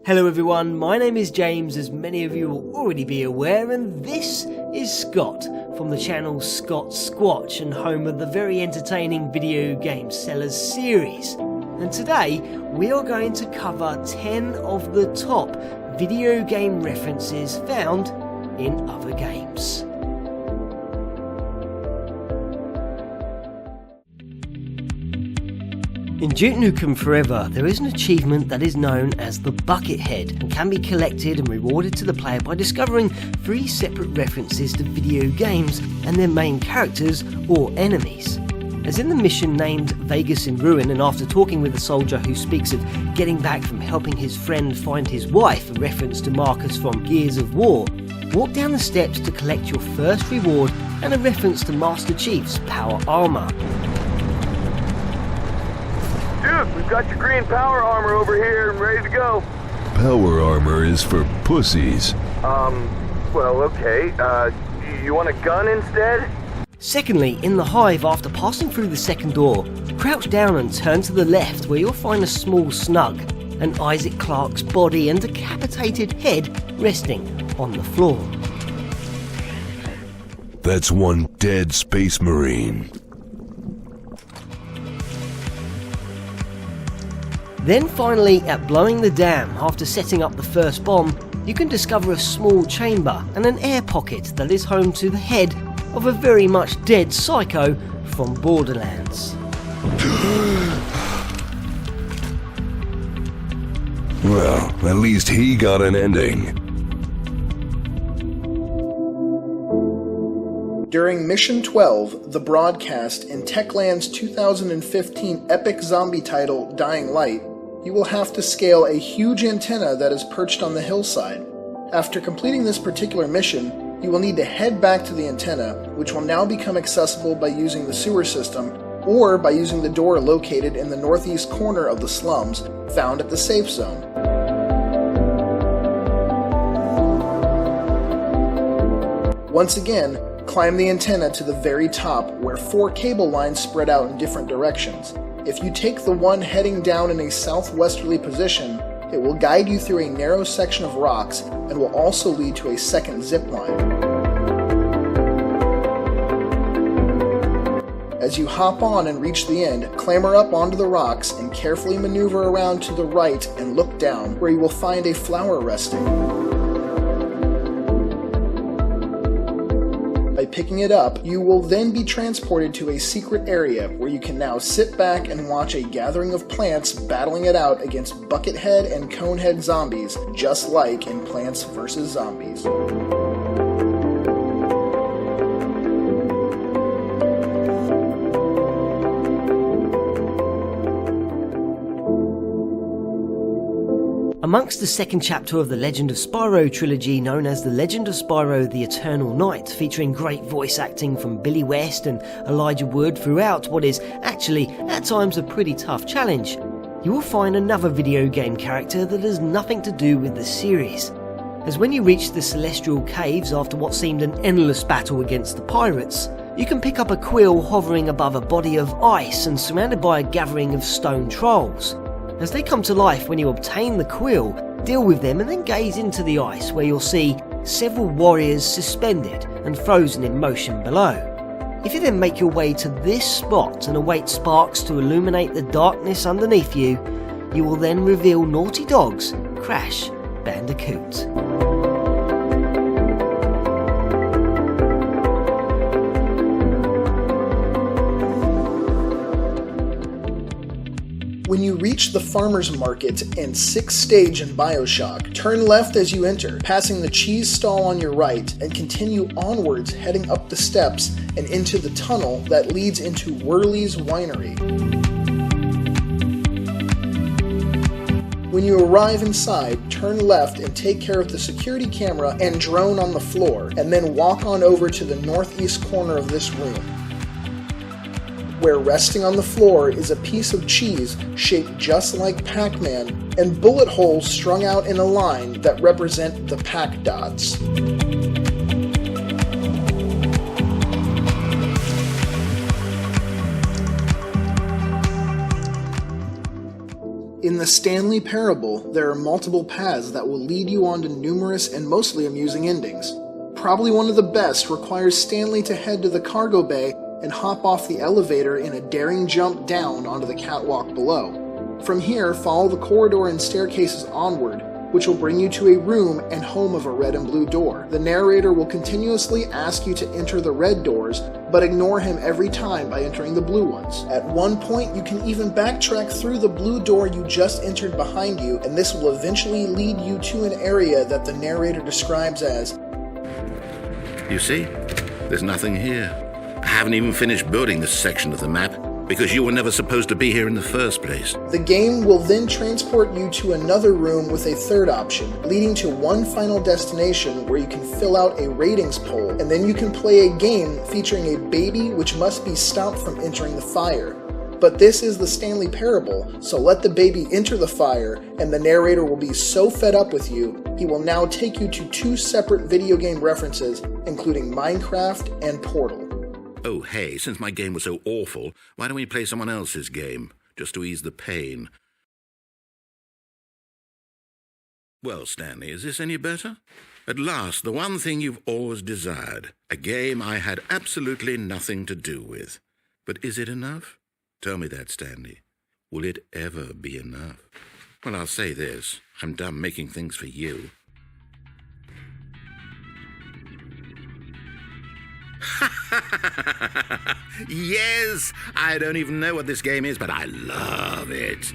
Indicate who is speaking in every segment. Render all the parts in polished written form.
Speaker 1: Hello everyone, my name is James, as many of you will already be aware, and this is Scott from the channel Scott Squatch and home of the very entertaining Video Game Sellers series. And today we are going to cover 10 of the top video game references found in other games. In Duke Nukem Forever, there is an achievement that is known as the Bucket Head and can be collected and rewarded to the player by discovering 3 separate references to video games and their main characters or enemies. As in the mission named Vegas in Ruin, and after talking with a soldier who speaks of getting back from helping his friend find his wife, a reference to Marcus from Gears of War, walk down the steps to collect your first reward and a reference to Master Chief's power armor.
Speaker 2: Dude, we've got your green power armor over here and ready to go.
Speaker 3: Power armor is for pussies.
Speaker 2: Well, okay. You want a gun instead?
Speaker 1: Secondly, in the hive, after passing through the second door, crouch down and turn to the left where you'll find a small snug, and Isaac Clarke's body and decapitated head resting on the floor.
Speaker 3: That's one dead space marine.
Speaker 1: Then finally, at blowing the dam, after setting up the first bomb, you can discover a small chamber and an air pocket that is home to the head of a very much dead psycho from Borderlands.
Speaker 3: Well, at least he got an ending.
Speaker 4: During Mission 12, the broadcast in Techland's 2015 epic zombie title Dying Light, you will have to scale a huge antenna that is perched on the hillside. After completing this particular mission, you will need to head back to the antenna, which will now become accessible by using the sewer system, or by using the door located in the northeast corner of the slums, found at the safe zone. Once again, climb the antenna to the very top, where 4 cable lines spread out in different directions. If you take the one heading down in a southwesterly position, it will guide you through a narrow section of rocks and will also lead to a second zip line. As you hop on and reach the end, clamber up onto the rocks and carefully maneuver around to the right and look down, where you will find a flower resting. By picking it up, you will then be transported to a secret area where you can now sit back and watch a gathering of plants battling it out against Buckethead and Conehead zombies, just like in Plants vs. Zombies.
Speaker 1: Amongst the second chapter of the Legend of Spyro trilogy, known as The Legend of Spyro the Eternal Night, featuring great voice acting from Billy West and Elijah Wood throughout what is actually at times a pretty tough challenge, you will find another video game character that has nothing to do with the series. As when you reach the Celestial Caves after what seemed an endless battle against the pirates, you can pick up a quill hovering above a body of ice and surrounded by a gathering of stone trolls. As they come to life when you obtain the quill, deal with them and then gaze into the ice, where you'll see several warriors suspended and frozen in motion below. If you then make your way to this spot and await sparks to illuminate the darkness underneath you, you will then reveal Naughty Dog's Crash Bandicoot.
Speaker 4: When you reach the farmer's market and 6th stage in Bioshock, turn left as you enter, passing the cheese stall on your right, and continue onwards heading up the steps and into the tunnel that leads into Whirly's Winery. When you arrive inside, turn left and take care of the security camera and drone on the floor, and then walk on over to the northeast corner of this room, where resting on the floor is a piece of cheese shaped just like Pac-Man and bullet holes strung out in a line that represent the Pac dots. In the Stanley parable, there are multiple paths that will lead you on to numerous and mostly amusing endings. Probably one of the best requires Stanley to head to the cargo bay and hop off the elevator in a daring jump down onto the catwalk below. From here, follow the corridor and staircases onward, which will bring you to a room and home of a red and blue door. The narrator will continuously ask you to enter the red doors, but ignore him every time by entering the blue ones. At one point, you can even backtrack through the blue door you just entered behind you, and this will eventually lead you to an area that the narrator describes as,
Speaker 5: "You see? There's nothing here. I haven't even finished building this section of the map, because you were never supposed to be here in the first place."
Speaker 4: The game will then transport you to another room with a third option, leading to one final destination where you can fill out a ratings poll, and then you can play a game featuring a baby which must be stopped from entering the fire. But this is the Stanley parable, so let the baby enter the fire, and the narrator will be so fed up with you, he will now take you to two separate video game references, including Minecraft and Portal.
Speaker 5: Oh, hey, since my game was so awful, why don't we play someone else's game, just to ease the pain? Well, Stanley, is this any better? At last, the one thing you've always desired, a game I had absolutely nothing to do with. But is it enough? Tell me that, Stanley. Will it ever be enough? Well, I'll say this. I'm done making things for you. Yes! I don't even know what this game is, but I love it.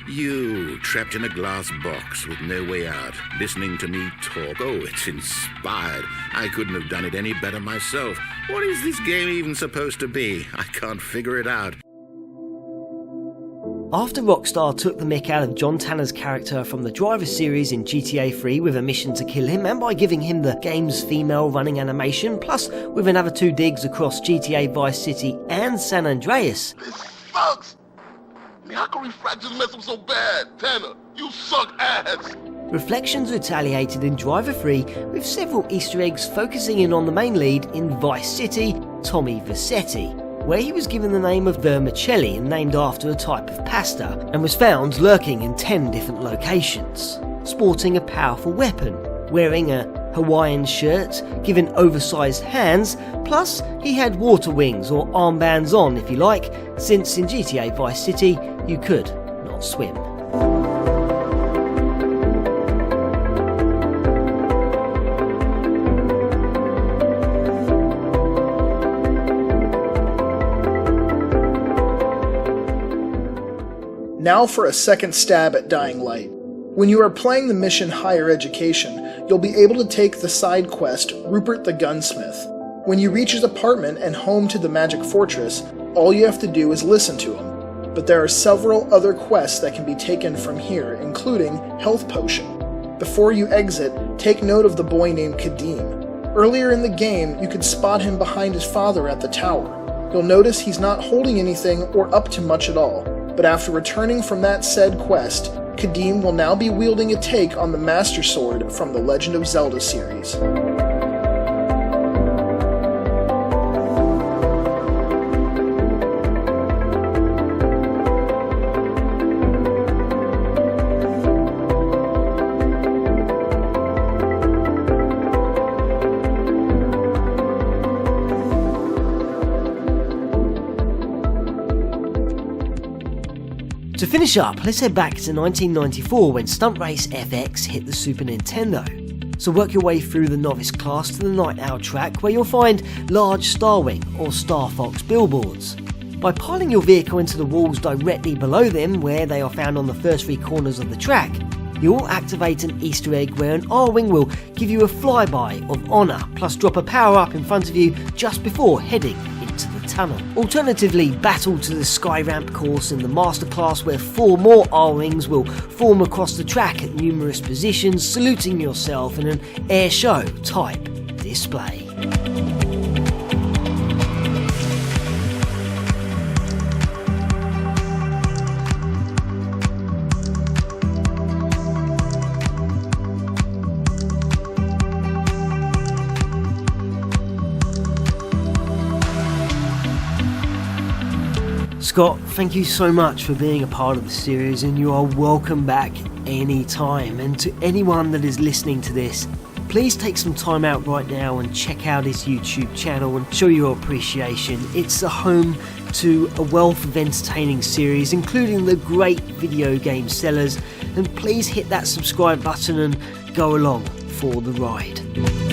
Speaker 5: You, trapped in a glass box with no way out, listening to me talk. Oh, it's inspired. I couldn't have done it any better myself. What is this game even supposed to be? I can't figure it out.
Speaker 1: After Rockstar took the mick out of John Tanner's character from the Driver series in GTA 3 with a mission to kill him, and by giving him the game's female running animation, plus with another 2 digs across GTA Vice City and San Andreas.
Speaker 6: This sucks! I mean, how can Refract just mess up so bad? Tanner, you suck ass!
Speaker 1: Reflections retaliated in Driver 3 with several Easter eggs focusing in on the main lead in Vice City, Tommy Vercetti, where he was given the name of vermicelli and named after a type of pasta, and was found lurking in 10 different locations, sporting a powerful weapon, wearing a Hawaiian shirt, given oversized hands, plus he had water wings or armbands on if you like, since in GTA Vice City you could not swim.
Speaker 4: Now for a second stab at Dying Light. When you are playing the mission Higher Education, you'll be able to take the side quest Rupert the Gunsmith. When you reach his apartment and home to the Magic Fortress, all you have to do is listen to him. But there are several other quests that can be taken from here, including Health Potion. Before you exit, take note of the boy named Kadeem. Earlier in the game, you could spot him behind his father at the tower. You'll notice he's not holding anything or up to much at all. But after returning from that said quest, Kadeem will now be wielding a take on the Master Sword from the Legend of Zelda series.
Speaker 1: To finish up, let's head back to 1994 when Stunt Race FX hit the Super Nintendo. So work your way through the novice class to the Night Owl track, where you'll find large Starwing or Star Fox billboards. By piling your vehicle into the walls directly below them, where they are found on the first 3 corners of the track, you'll activate an Easter egg where an R-Wing will give you a flyby of honour, plus drop a power-up in front of you just before heading into the tunnel. Alternatively, battle to the Sky Ramp course in the Masterclass, where 4 more R-Wings will form across the track at numerous positions, saluting yourself in an air show type display. Scott, thank you so much for being a part of the series, and you are welcome back anytime. And to anyone that is listening to this, please take some time out right now and check out his YouTube channel and show your appreciation. It's a home to a wealth of entertaining series, including the great video game sellers, and please hit that subscribe button and go along for the ride.